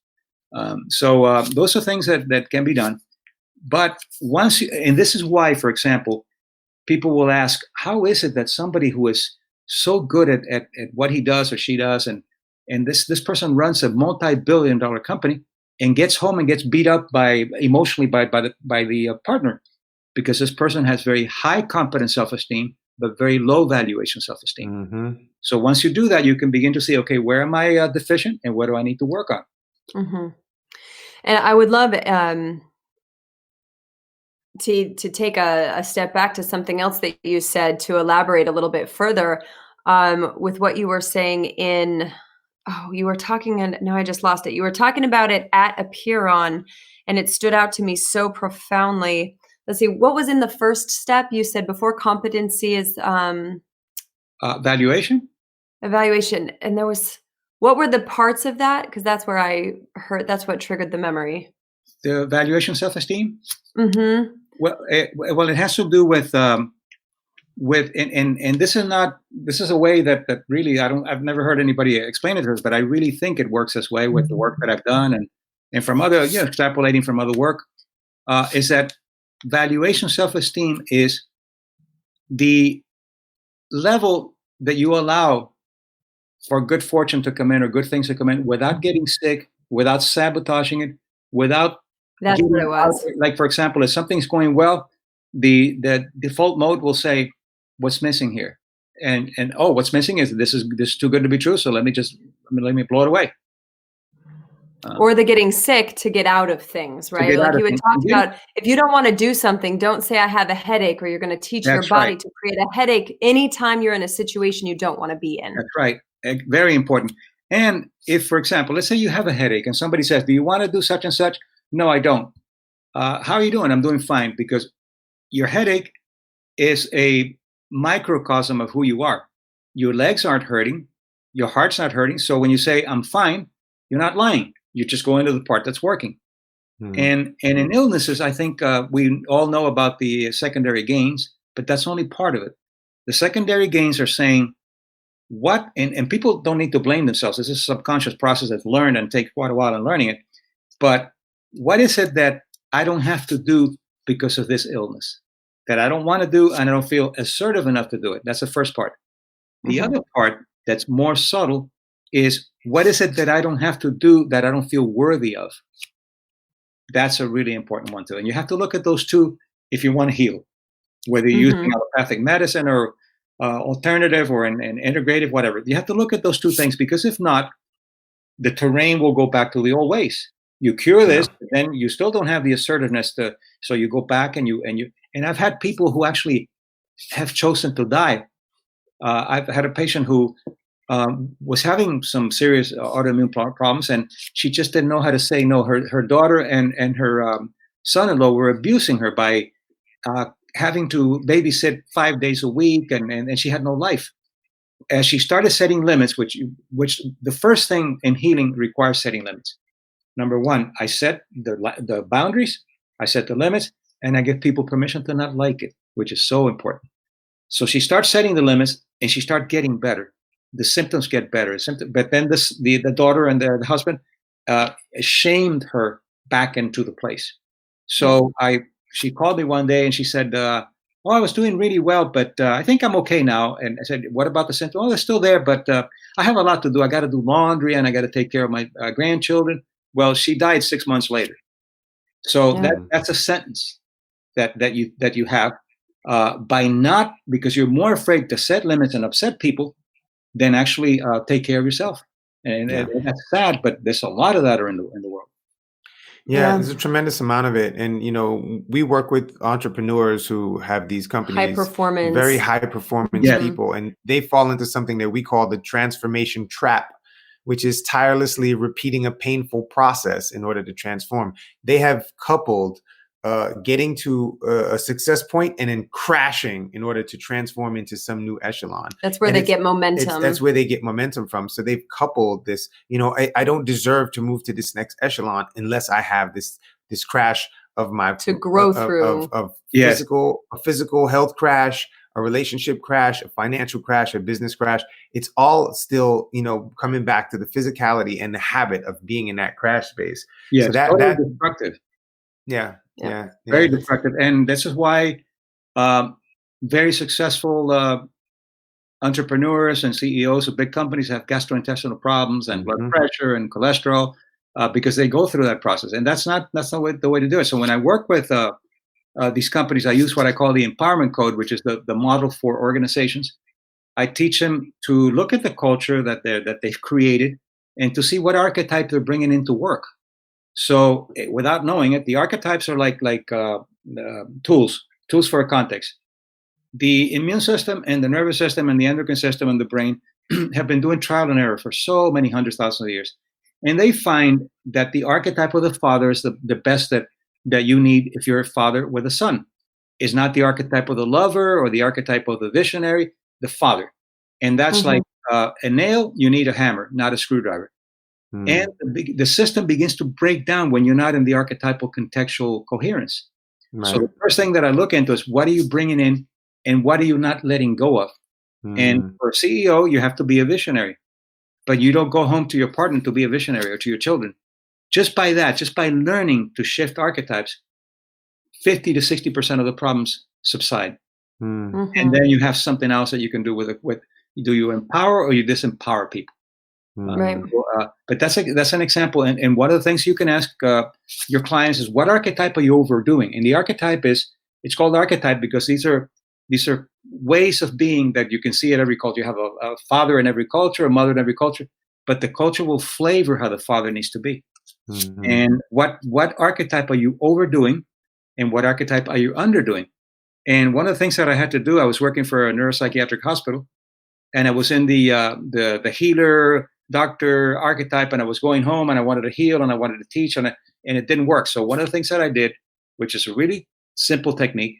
C: So those are things that can be done. But and this is why, for example, people will ask, how is it that somebody who is so good at what he does or she does, and this person runs a multi-billion-dollar company and gets home and gets beat up emotionally by the partner, because this person has very high confidence self-esteem, but very low valuation self-esteem. So once you do that, you can begin to see, okay, where am I deficient and what do I need to work on?
A: And I would love to take a step back to something else that you said, to elaborate a little bit further with what you were saying you were talking, and now I just lost it. You were talking about it at Apeiron, and it stood out to me so profoundly. Let's see, what was in the first step? You said before competency is
C: valuation.
A: Evaluation. And what were the parts of that? Because that's where I heard, that's what triggered the memory.
C: The valuation self-esteem? Well, it has to do with and this is a way that really I've never heard anybody explain it to us, but I really think it works this way with the work that I've done and from other, extrapolating from other work, is that valuation self-esteem is the level that you allow for good fortune to come in or good things to come in without getting sick, without sabotaging it, without.
A: That's what it was.
C: Like, for example, if something's going well, the default mode will say, what's missing here? And what's missing is this is too good to be true, so let me blow it away.
A: Or the getting sick to get out of things, right? Like you had talked about, if you don't want to do something, don't say I have a headache, or you're going to teach your body to create a headache anytime you're in a situation you don't want to be in.
C: That's right. Very important. And if, for example, let's say you have a headache and somebody says, do you want to do such and such? No, I don't. How are you doing? I'm doing fine, because your headache is a microcosm of who you are. Your legs aren't hurting. Your heart's not hurting. So when you say, I'm fine, you're not lying. You're just going to the part that's working. And in illnesses, I think we all know about the secondary gains, but that's only part of it. The secondary gains are saying and people don't need to blame themselves. This is a subconscious process that's learned and takes quite a while in learning it. But what is it that I don't have to do because of this illness, that I don't want to do and I don't feel assertive enough to do it? That's the first part. The other part that's more subtle is, what is it that I don't have to do that I don't feel worthy of? That's a really important one too. And you have to look at those two if you want to heal, whether you're using allopathic medicine or alternative or an integrative, whatever. You have to look at those two things, because if not, the terrain will go back to the old ways. You cure this, then you still don't have the assertiveness so you go back and I've had people who actually have chosen to die. I've had a patient who was having some serious autoimmune problems, and she just didn't know how to say no. Her daughter and her son-in-law were abusing her by having to babysit 5 days a week, and she had no life. As she started setting limits, which the first thing in healing requires setting limits. Number one, I set the boundaries, I set the limits, and I give people permission to not like it, which is so important. So she starts setting the limits, and she starts getting better. The symptoms get better. But then the daughter and the husband shamed her back into the place. So she called me one day and she said, I was doing really well, but I think I'm okay now. And I said, what about the symptoms? Oh, they're still there, but I have a lot to do. I got to do laundry and I got to take care of my grandchildren. Well, she died 6 months later. So that's a sentence that you have by not, because you're more afraid to set limits and upset people than actually take care of yourself. And that's sad, but there's a lot of that in the world.
B: Yeah, there's a tremendous amount of it. And, we work with entrepreneurs who have these companies, very high performance people, and they fall into something that we call the transformation trap, which is tirelessly repeating a painful process in order to transform. They have coupled getting to a success point and then crashing in order to transform into some new echelon.
A: That's where they get momentum.
B: That's where they get momentum from. So they've coupled this, I don't deserve to move to this next echelon unless I have this crash of my
A: to grow through
B: of a physical health crash, a relationship crash, a financial crash, a business crash. It's all still, coming back to the physicality and the habit of being in that crash space.
C: Yeah,
B: so
C: that's destructive.
B: Yeah.
C: Very destructive. And this is why very successful entrepreneurs and CEOs of big companies have gastrointestinal problems and blood pressure and cholesterol because they go through that process. And that's not the way to do it. So when I work with these companies, I use what I call the empowerment code, which is the model for organizations. I teach them to look at the culture that they've created and to see what archetype they're bringing into work. So without knowing it, the archetypes are like tools for a context. The immune system and the nervous system and the endocrine system and the brain have been doing trial and error for so many hundreds of thousands of years. And they find that the archetype of the father is the best that you need if you're a father with a son. Is not the archetype of the lover or the archetype of the visionary, the father. And that's like a nail, you need a hammer, not a screwdriver. And the system begins to break down when you're not in the archetypal contextual coherence. Right. So the first thing that I look into is what are you bringing in and what are you not letting go of? And for a CEO, you have to be a visionary. But you don't go home to your partner to be a visionary or to your children. Just by learning to shift archetypes, 50 to 60% of the problems subside. And then you have something else that you can do with it. Do you empower or you disempower people?
A: Right.
C: But that's an example. And one of the things you can ask your clients is, what archetype are you overdoing? And the archetype it's called archetype because these are ways of being that you can see at every culture. You have a father in every culture, a mother in every culture, but the culture will flavor how the father needs to be. And what archetype are you overdoing and what archetype are you underdoing? And one of the things that I had to do, I was working for a neuropsychiatric hospital, and I was in the healer doctor archetype, and I was going home and I wanted to heal and I wanted to teach, and it didn't work. So one of the things that I did, which is a really simple technique,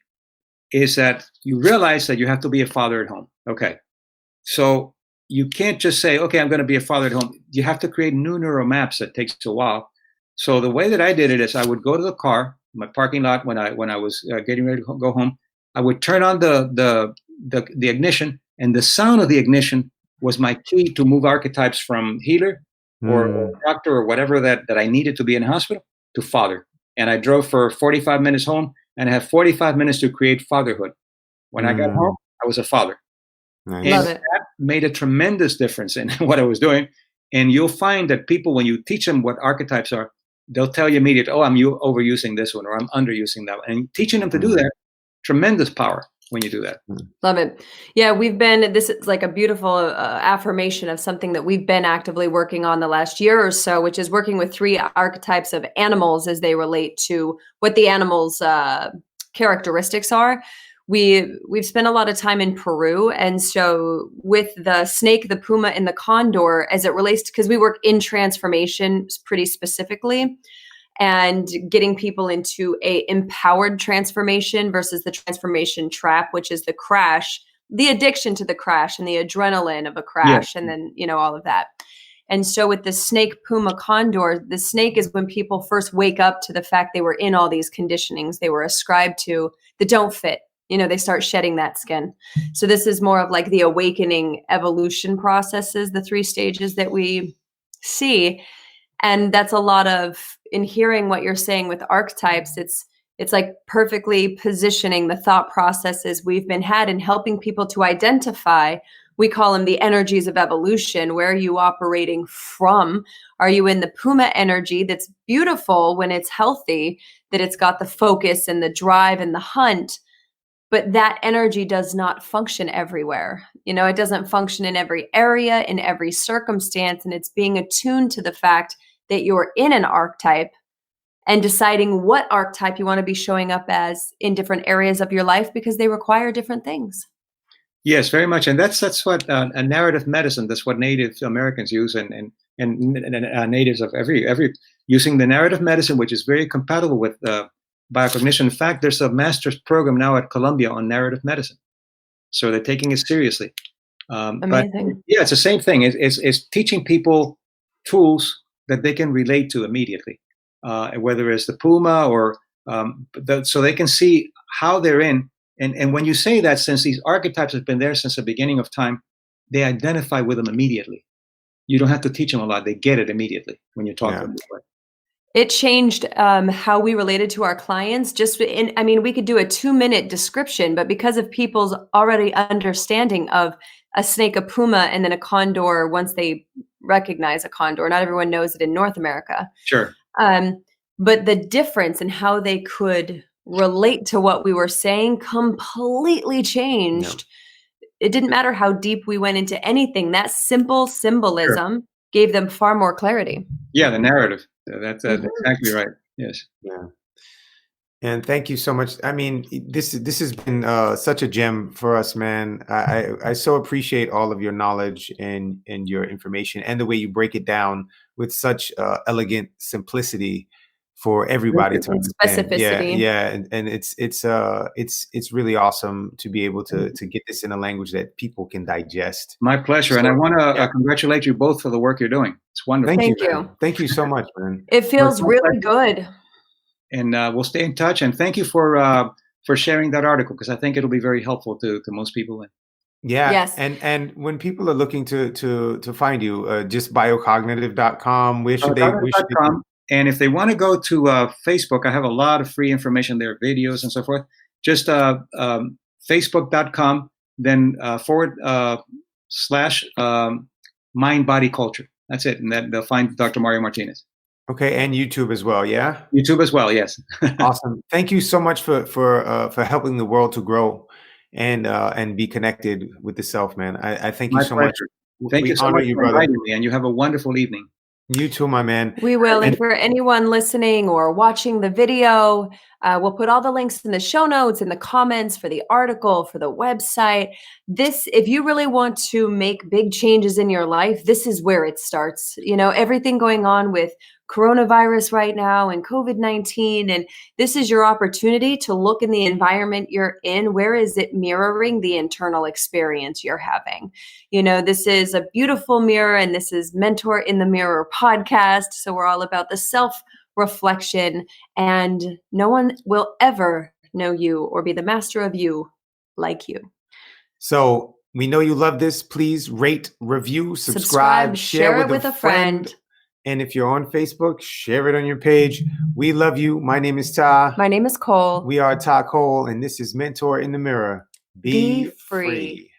C: is that you realize that you have to be a father at home. Okay. So you can't just say, okay, I'm going to be a father at home. You have to create new neural maps. That takes a while. So the way that I did it is I would go to the car, my parking lot, when I was getting ready to go home. I would turn on the ignition, and the sound of the ignition was my key to move archetypes from healer or doctor or whatever that I needed to be in a hospital to father. And I drove for 45 minutes home, and I had 45 minutes to create fatherhood. When I got home, I was a father.
B: Nice.
C: And
A: Love it.
C: that made a tremendous difference in what I was doing. And you'll find that people, when you teach them what archetypes are, they'll tell you immediately, oh, I'm overusing this one, or I'm underusing that one. And teaching them to do that, tremendous power when you do that.
A: Love it. Yeah, this is like a beautiful affirmation of something that we've been actively working on the last year or so, which is working with 3 archetypes of animals as they relate to what the animals' characteristics are. We've spent a lot of time in Peru, and so with the snake, the puma, and the condor, as it relates to, because we work in transformation pretty specifically, and getting people into a empowered transformation versus the transformation trap, which is the crash, the addiction to the crash and the adrenaline of a crash, and then, all of that. And so with the snake, puma, condor, the snake is when people first wake up to the fact they were in all these conditionings they were ascribed to that don't fit. They start shedding that skin. So this is more of like the awakening evolution processes, the 3 stages that we see. And that's a lot of, in hearing what you're saying with archetypes, it's like perfectly positioning the thought processes we've been had and helping people to identify. We call them the energies of evolution. Where are you operating from? Are you in the puma energy that's beautiful when it's healthy, that it's got the focus and the drive and the hunt? But that energy does not function everywhere. It doesn't function in every area, in every circumstance. And it's being attuned to the fact that you're in an archetype and deciding what archetype you want to be showing up as in different areas of your life, because they require different things.
C: Yes, very much. And that's what a narrative medicine, that's what Native Americans use, and natives of every using the narrative medicine, which is very compatible with biocognition. In fact, there's a master's program now at Columbia on narrative medicine. So they're taking it seriously.
A: Amazing.
C: But yeah, it's the same thing. It's teaching people tools that they can relate to immediately, whether it's the puma or so they can see how they're in. And when you say that, since these archetypes have been there since the beginning of time, they identify with them immediately. You don't have to teach them a lot. They get it immediately when you talk to them this way.
A: It changed how we related to our clients. We could do a 2-minute description, but because of people's already understanding of a snake, a puma, and then a condor, once they recognize a condor, not everyone knows it in North America.
C: Sure.
A: But the difference in how they could relate to what we were saying completely changed. It didn't matter how deep we went into anything. That simple symbolism gave them far more clarity.
C: Yeah, the narrative. That's exactly right. Yes.
B: Yeah. And thank you so much. I mean, this has been such a gem for us, man. I so appreciate all of your knowledge and your information and the way you break it down with such elegant simplicity for everybody to understand.
A: Specificity.
B: Yeah. And it's really awesome to be able to get this in a language that people can digest.
C: My pleasure. And I want to congratulate you both for the work you're doing. It's wonderful.
A: Thank you.
B: Thank you so much, man.
A: It feels really good.
C: And we'll stay in touch. And thank you for sharing that article, because I think it'll be very helpful to most people.
B: Yeah.
A: Yes.
B: And when people are looking to find you, just biocognitive.com, where should they?
C: And if they want to go to Facebook, I have a lot of free information there, videos and so forth. Just facebook.com, then / mind, body, culture. That's it. And then they'll find Dr. Mario Martinez.
B: Okay, and YouTube as well, yeah?
C: YouTube as well, yes.
B: Awesome. Thank you so much for helping the world to grow and be connected with the self, man. I thank you so much.
C: Thank you so much for inviting me, and you have a wonderful evening.
B: You too, my man.
A: We will. And for anyone listening or watching the video, we'll put all the links in the show notes, in the comments, for the article, for the website. If you really want to make big changes in your life, this is where it starts. Everything going on with coronavirus right now and COVID-19, and this is your opportunity to look in the environment you're in. Where is it mirroring the internal experience you're having? This is a beautiful mirror, and this is Mentor in the Mirror podcast. So we're all about the self-reflection, and no one will ever know you or be the master of you like you.
B: So we know you love this. Please rate, review, subscribe, share it with a friend. And if you're on Facebook, share it on your page. We love you. My name is Ta.
A: My name is Cole.
B: We are Ta Cole, and this is Mentor in the Mirror. Be free.